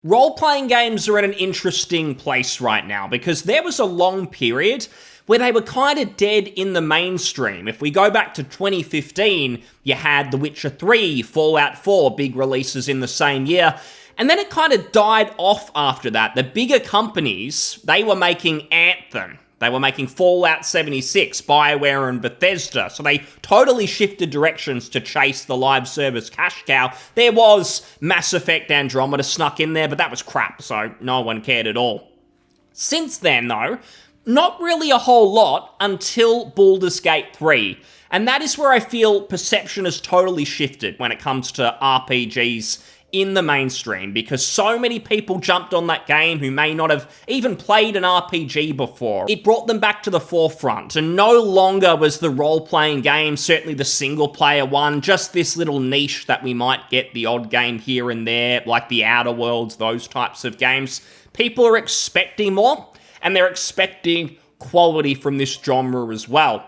Role-playing games are in an interesting place right now because there was a long period where they were kind of dead in the mainstream. If we go back to 2015, you had The Witcher 3, Fallout 4, big releases in the same year, and then it kind of died off after that. The bigger companies, they were making Anthem. They were making Fallout 76, BioWare and Bethesda, so they totally shifted directions to chase the live service cash cow. There was Mass Effect Andromeda snuck in there, but that was crap, so no one cared at all. Since then, though, not really a whole lot until Baldur's Gate 3, and that is where I feel perception has totally shifted when it comes to RPGs in the mainstream, because so many people jumped on that game who may not have even played an RPG before. It brought them back to the forefront, and no longer was the role-playing game, certainly the single-player one, just this little niche that we might get the odd game here and there, like the Outer Worlds, those types of games. People are expecting more, and they're expecting quality from this genre as well.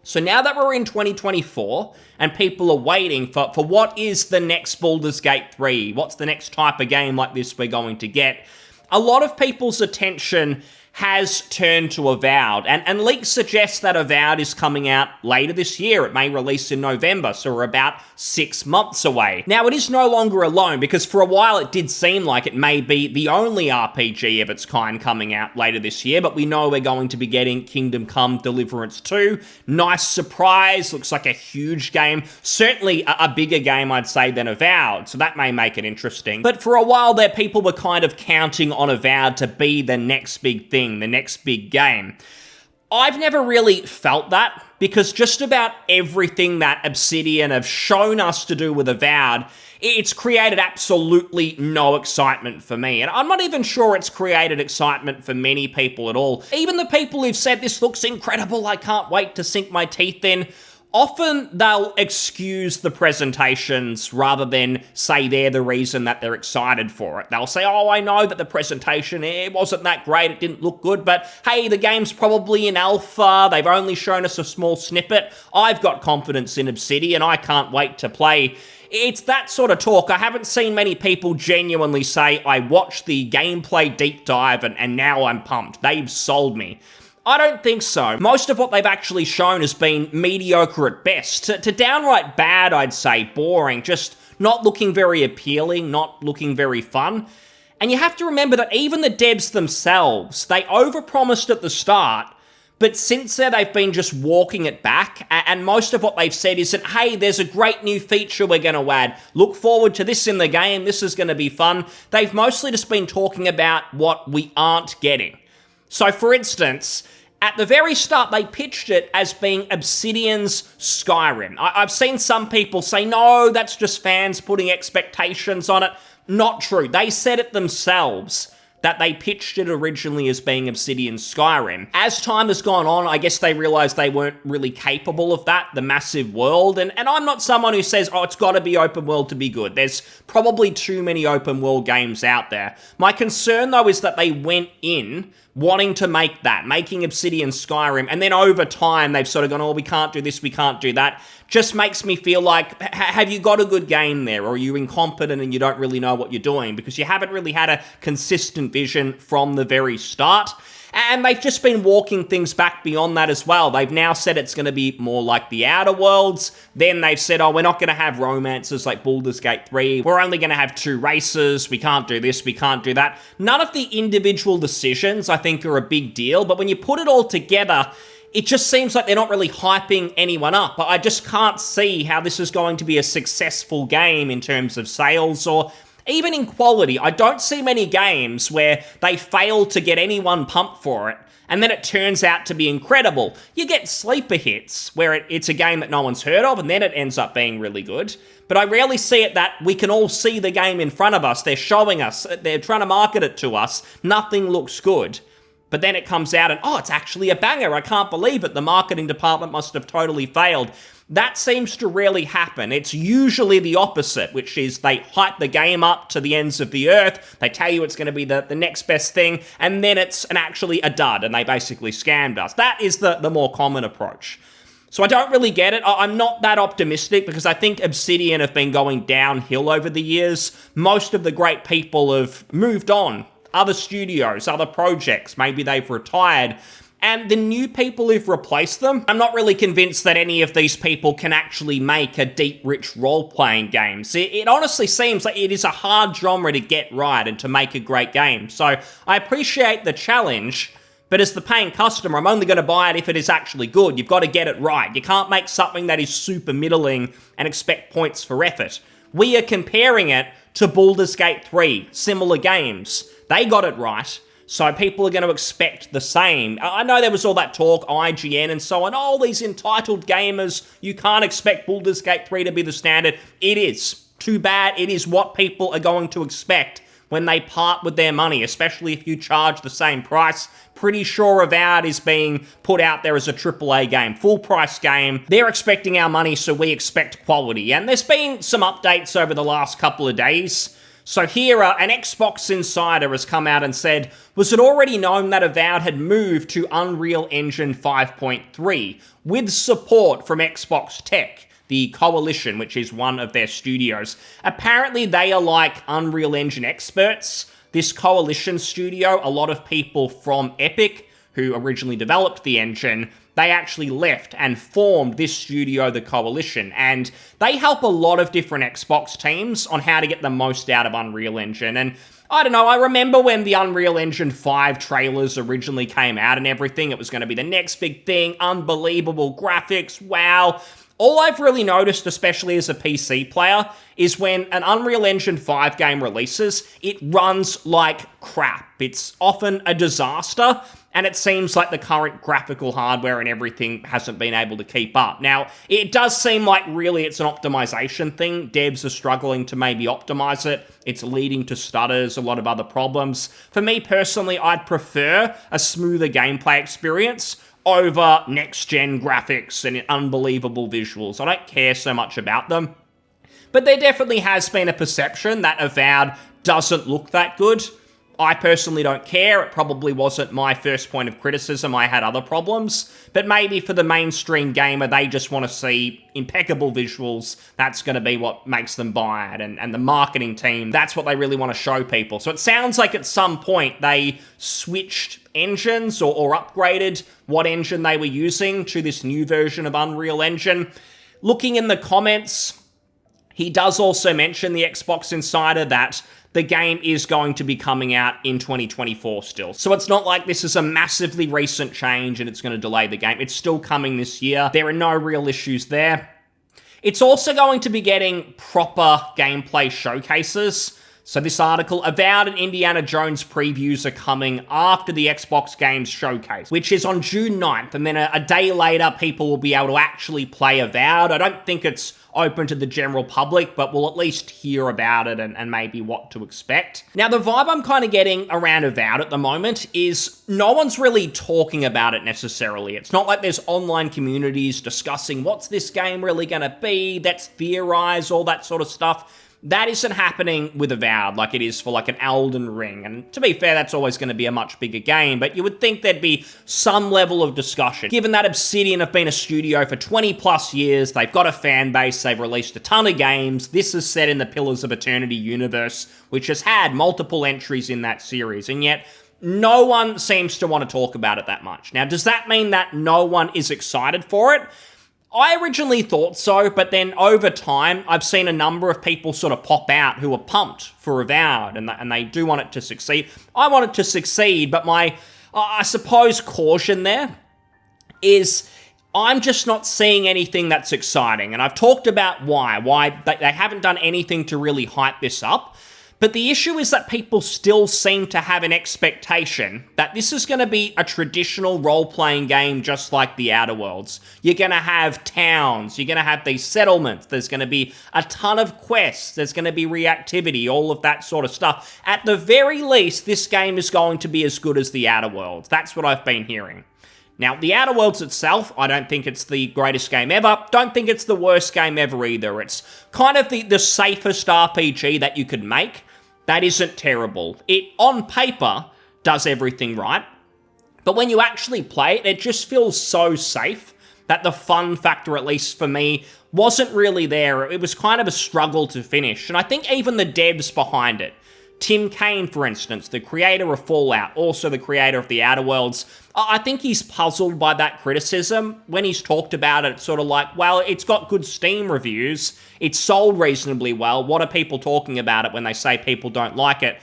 So now that we're in 2024 and people are waiting for what is the next Baldur's Gate 3, what's the next type of game like this we're going to get, a lot of people's attention has turned to Avowed, and leaks suggest that Avowed is coming out later this year. It may release in November, so we're about 6 months away. Now, it is no longer alone, because for a while it did seem like it may be the only RPG of its kind coming out later this year, but we know we're going to be getting Kingdom Come Deliverance 2. Nice surprise, looks like a huge game. Certainly a bigger game, I'd say, than Avowed, so that may make it interesting. But for a while there, people were kind of counting on Avowed to be the next big thing, the next big game. I've never really felt that, because just about everything that Obsidian have shown us to do with Avowed, it's created absolutely no excitement for me. And I'm not even sure it's created excitement for many people at all. Even the people who've said this looks incredible, I can't wait to sink my teeth in, often they'll excuse the presentations rather than say they're the reason that they're excited for it. They'll say, oh, I know that the presentation, it wasn't that great, it didn't look good, but hey, the game's probably in alpha, they've only shown us a small snippet. I've got confidence in Obsidian, I can't wait to play. It's that sort of talk. I haven't seen many people genuinely say, I watched the gameplay deep dive and now I'm pumped. They've sold me. I don't think so. Most of what they've actually shown has been mediocre at best, to downright bad, I'd say, boring, just not looking very appealing, not looking very fun. And you have to remember that even the devs themselves, they overpromised at the start, but since then they've been just walking it back, and most of what they've said is that, hey, there's a great new feature we're going to add. Look forward to this in the game, this is going to be fun. They've mostly just been talking about what we aren't getting. So, for instance, at the very start, they pitched it as being Obsidian's Skyrim. I've seen some people say, no, that's just fans putting expectations on it. Not true. They said it themselves, that they pitched it originally as being Obsidian's Skyrim. As time has gone on, I guess they realized they weren't really capable of that, the massive world, and I'm not someone who says, oh, it's got to be open world to be good. There's probably too many open world games out there. My concern, though, is that they went in wanting to make that, making Obsidian Skyrim, and then over time they've sort of gone, oh, we can't do this, we can't do that. Just makes me feel like, have you got a good game there, or are you incompetent and you don't really know what you're doing? Because you haven't really had a consistent vision from the very start. And they've just been walking things back beyond that as well. They've now said it's going to be more like the Outer Worlds. Then they've said, oh, we're not going to have romances like Baldur's Gate 3. We're only going to have 2 races. We can't do this, we can't do that. None of the individual decisions, I think, are a big deal. But when you put it all together, it just seems like they're not really hyping anyone up. I just can't see how this is going to be a successful game in terms of sales or even in quality. I don't see many games where they fail to get anyone pumped for it, and then it turns out to be incredible. You get sleeper hits, where it's a game that no one's heard of, and then it ends up being really good. But I rarely see it that we can all see the game in front of us, they're showing us, they're trying to market it to us, nothing looks good. But then it comes out and, oh, it's actually a banger, I can't believe it, the marketing department must have totally failed. That seems to rarely happen. It's usually the opposite, which is they hype the game up to the ends of the earth, they tell you it's going to be the next best thing, and then it's actually a dud, and they basically scammed us. That is the more common approach. So I don't really get it. I'm not that optimistic because I think Obsidian have been going downhill over the years. Most of the great people have moved on. Other studios, other projects, maybe they've retired. And the new people who've replaced them, I'm not really convinced that any of these people can actually make a deep, rich role-playing game. It honestly seems like it is a hard genre to get right and to make a great game. So I appreciate the challenge, but as the paying customer, I'm only going to buy it if it is actually good. You've got to get it right. You can't make something that is super middling and expect points for effort. We are comparing it to Baldur's Gate 3, similar games. They got it right. So people are going to expect the same. I know there was all that talk, IGN and so on. Oh, these entitled gamers, you can't expect Baldur's Gate 3 to be the standard. It is. Too bad. It is what people are going to expect when they part with their money, especially if you charge the same price. Pretty sure Avowed is being put out there as a AAA game, full price game. They're expecting our money, so we expect quality. And there's been some updates over the last couple of days. So here, an Xbox insider has come out and said, was it already known that Avowed had moved to Unreal Engine 5.3 with support from Xbox Tech, the Coalition, which is one of their studios? Apparently, they are like Unreal Engine experts. This Coalition studio, a lot of people from Epic, who originally developed the engine, they actually left and formed this studio, the Coalition, and they help a lot of different Xbox teams on how to get the most out of Unreal Engine. And I don't know, I remember when the Unreal Engine 5 trailers originally came out and everything, it was going to be the next big thing, unbelievable graphics, wow. All I've really noticed, especially as a PC player, is when an Unreal Engine 5 game releases, it runs like crap. It's often a disaster, and it seems like the current graphical hardware and everything hasn't been able to keep up. Now, it does seem like really it's an optimization thing. Devs are struggling to maybe optimize it. It's leading to stutters, a lot of other problems. For me personally, I'd prefer a smoother gameplay experience over next-gen graphics and unbelievable visuals. I don't care so much about them. But there definitely has been a perception that Avowed doesn't look that good. I personally don't care. It probably wasn't my first point of criticism. I had other problems. But maybe for the mainstream gamer, they just want to see impeccable visuals. That's going to be what makes them buy it. And the marketing team, that's what they really want to show people. So it sounds like at some point they switched engines or upgraded what engine they were using to this new version of Unreal Engine. Looking in the comments, he does also mention, the Xbox insider, that the game is going to be coming out in 2024 still. So it's not like this is a massively recent change and it's going to delay the game. It's still coming this year. There are no real issues there. It's also going to be getting proper gameplay showcases. So this article, Avowed and Indiana Jones previews are coming after the Xbox Games Showcase, which is on June 9th, and then a day later, people will be able to actually play Avowed. I don't think it's open to the general public, but we'll at least hear about it and maybe what to expect. Now, the vibe I'm kind of getting around Avowed at the moment is no one's really talking about it necessarily. It's not like there's online communities discussing what's this game really going to be, let's theorize, all that sort of stuff. That isn't happening with Avowed like it is for like an Elden Ring. And to be fair, that's always going to be a much bigger game, but you would think there'd be some level of discussion. Given that Obsidian have been a studio for 20 plus years, they've got a fan base, they've released a ton of games. This is set in the Pillars of Eternity universe, which has had multiple entries in that series, and yet no one seems to want to talk about it that much. Now, does that mean that no one is excited for it? I originally thought so, but then over time, I've seen a number of people sort of pop out who are pumped for Avowed, and they do want it to succeed. I want it to succeed, but my, I suppose, caution there is I'm just not seeing anything that's exciting, and I've talked about why they haven't done anything to really hype this up. But the issue is that people still seem to have an expectation that this is going to be a traditional role-playing game just like the Outer Worlds. You're going to have towns, you're going to have these settlements, there's going to be a ton of quests, there's going to be reactivity, all of that sort of stuff. At the very least, this game is going to be as good as the Outer Worlds. That's what I've been hearing. Now, the Outer Worlds itself, I don't think it's the greatest game ever. Don't think it's the worst game ever either. It's kind of the safest RPG that you could make. That isn't terrible. It, on paper, does everything right. But when you actually play it, it just feels so safe that the fun factor, at least for me, wasn't really there. It was kind of a struggle to finish. And I think even the devs behind it, Tim Kaine, for instance, the creator of Fallout, also the creator of the Outer Worlds, I think he's puzzled by that criticism. When he's talked about it, it's sort of like, well, it's got good Steam reviews, it's sold reasonably well, what are people talking about it when they say people don't like it?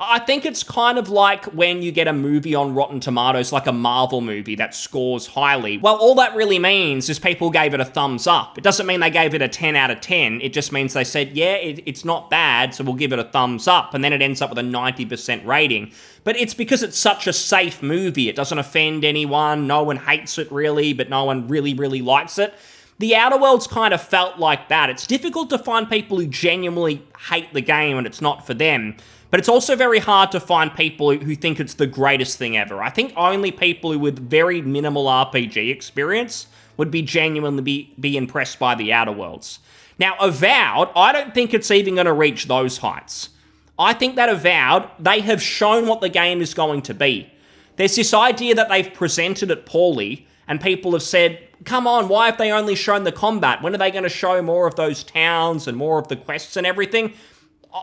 I think it's kind of like when you get a movie on Rotten Tomatoes, like a Marvel movie that scores highly. Well, all that really means is people gave it a thumbs up. It doesn't mean they gave it a 10 out of 10. It just means they said, yeah, it's not bad, so we'll give it a thumbs up. And then it ends up with a 90% rating. But it's because it's such a safe movie. It doesn't offend anyone. No one hates it really, but no one really, really likes it. The Outer Worlds kind of felt like that. It's difficult to find people who genuinely hate the game and it's not for them. But it's also very hard to find people who think it's the greatest thing ever. I think only people with very minimal RPG experience would be genuinely be impressed by the Outer Worlds. Now, Avowed, I don't think it's even going to reach those heights. I think that Avowed, they have shown what the game is going to be. There's this idea that they've presented it poorly, and people have said, come on, why have they only shown the combat? When are they going to show more of those towns and more of the quests and everything?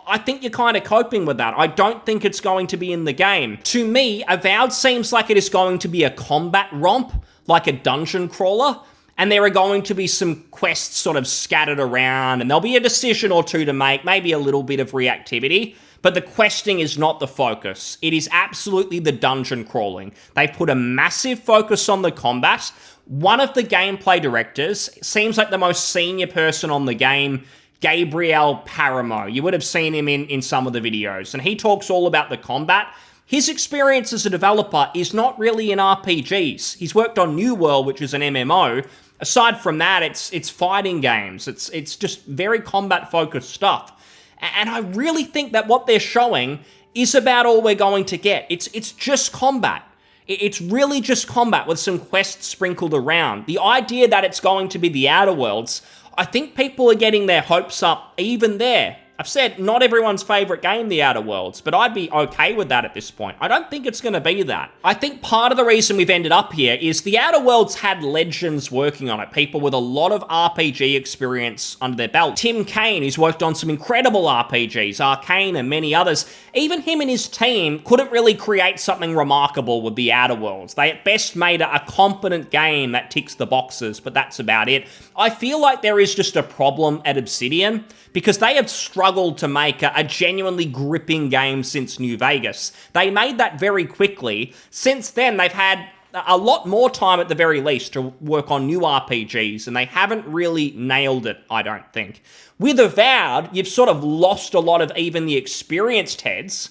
I think you're kind of coping with that. I don't think it's going to be in the game. To me, Avowed seems like it is going to be a combat romp, like a dungeon crawler, and there are going to be some quests sort of scattered around, and there'll be a decision or two to make, maybe a little bit of reactivity, but the questing is not the focus. It is absolutely the dungeon crawling. They put a massive focus on the combat. One of the gameplay directors seems like the most senior person on the game, Gabriel Paramo. You would have seen him in some of the videos, and he talks all about the combat. His experience as a developer is not really in RPGs. He's worked on New World, which is an MMO. Aside from that, it's fighting games. It's just very combat-focused stuff. And I really think that what they're showing is about all we're going to get. It's just combat. It's really just combat with some quests sprinkled around. The idea that it's going to be the Outer Worlds, I think people are getting their hopes up even there. I've said not everyone's favorite game, The Outer Worlds, but I'd be okay with that at this point. I don't think it's going to be that. I think part of the reason we've ended up here is The Outer Worlds had legends working on it, people with a lot of RPG experience under their belt. Tim Kaine, who's worked on some incredible RPGs, Arcane and many others, even him and his team couldn't really create something remarkable with The Outer Worlds. They at best made a competent game that ticks the boxes, but that's about it. I feel like there is just a problem at Obsidian, because they have struggled to make a genuinely gripping game since New Vegas. They made that very quickly. Since then, they've had a lot more time at the very least to work on new RPGs, and they haven't really nailed it, I don't think. With Avowed, you've sort of lost a lot of even the experienced heads.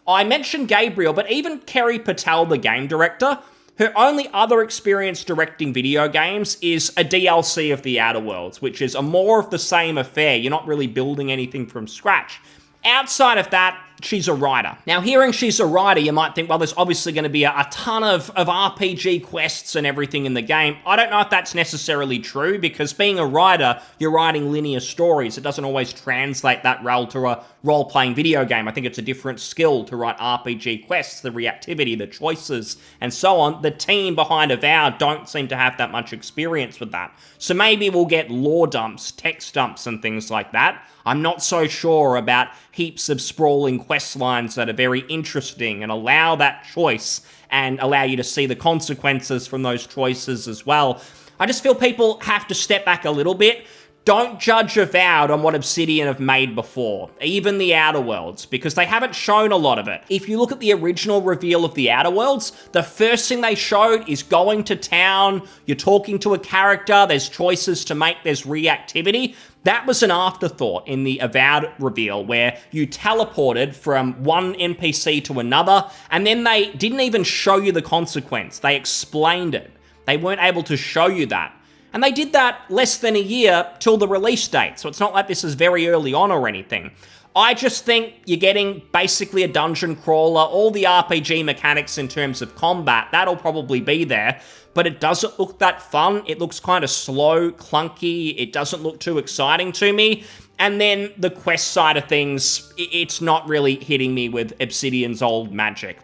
I mentioned Gabriel, but even Kerry Patel, the game director, her only other experience directing video games is a DLC of The Outer Worlds, which is a more of the same affair. You're not really building anything from scratch. Outside of that, she's a writer. Now, hearing she's a writer, you might think, well, there's obviously going to be a ton of RPG quests and everything in the game. I don't know if that's necessarily true, because being a writer, you're writing linear stories. It doesn't always translate that well to a role-playing video game. I think it's a different skill to write RPG quests, the reactivity, the choices, and so on. The team behind Avowed don't seem to have that much experience with that. So maybe we'll get lore dumps, text dumps, and things like that. I'm not so sure about heaps of sprawling quest lines that are very interesting and allow that choice and allow you to see the consequences from those choices as well. I just feel people have to step back a little bit. Don't judge Avowed on what Obsidian have made before, even The Outer Worlds, because they haven't shown a lot of it. If you look at the original reveal of The Outer Worlds, the first thing they showed is going to town, you're talking to a character, there's choices to make, there's reactivity. That was an afterthought in the Avowed reveal, where you teleported from one NPC to another, and then they didn't even show you the consequence. They explained it. They weren't able to show you that. And they did that less than a year till the release date, so it's not like this is very early on or anything. I just think you're getting basically a dungeon crawler, all the RPG mechanics in terms of combat, that'll probably be there, but it doesn't look that fun. It looks kind of slow, clunky, it doesn't look too exciting to me. And then the quest side of things, it's not really hitting me with Obsidian's old magic.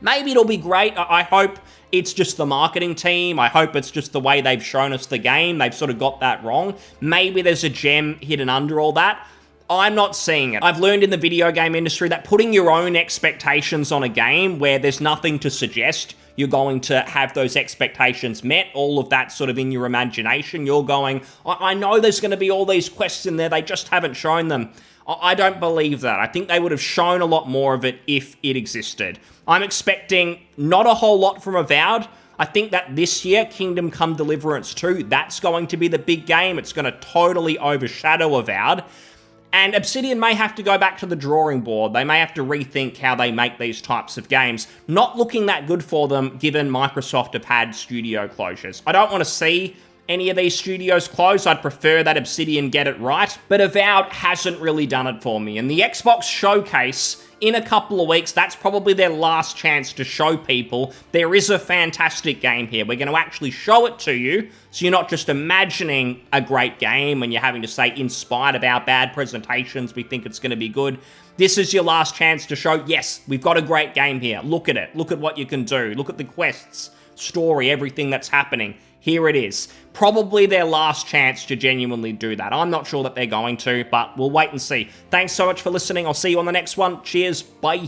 Maybe it'll be great. I hope it's just the marketing team. I hope it's just the way they've shown us the game. They've sort of got that wrong. Maybe there's a gem hidden under all that. I'm not seeing it. I've learned in the video game industry that putting your own expectations on a game where there's nothing to suggest you're going to have those expectations met, all of that sort of in your imagination, you're going, I know there's going to be all these quests in there, they just haven't shown them. I don't believe that. I think they would have shown a lot more of it if it existed. I'm expecting not a whole lot from Avowed. I think that this year, Kingdom Come Deliverance 2, that's going to be the big game. It's going to totally overshadow Avowed. And Obsidian may have to go back to the drawing board. They may have to rethink how they make these types of games. Not looking that good for them, given Microsoft have had studio closures. I don't want to see any of these studios close. I'd prefer that Obsidian get it right. But Avowed hasn't really done it for me. And the Xbox Showcase in a couple of weeks, that's probably their last chance to show people there is a fantastic game here. We're going to actually show it to you, so you're not just imagining a great game and you're having to say, in spite of our bad presentations, we think it's going to be good. This is your last chance to show, yes, we've got a great game here. Look at it. Look at what you can do. Look at the quests, story, everything that's happening. Here it is. Probably their last chance to genuinely do that. I'm not sure that they're going to, but we'll wait and see. Thanks so much for listening. I'll see you on the next one. Cheers. Bye.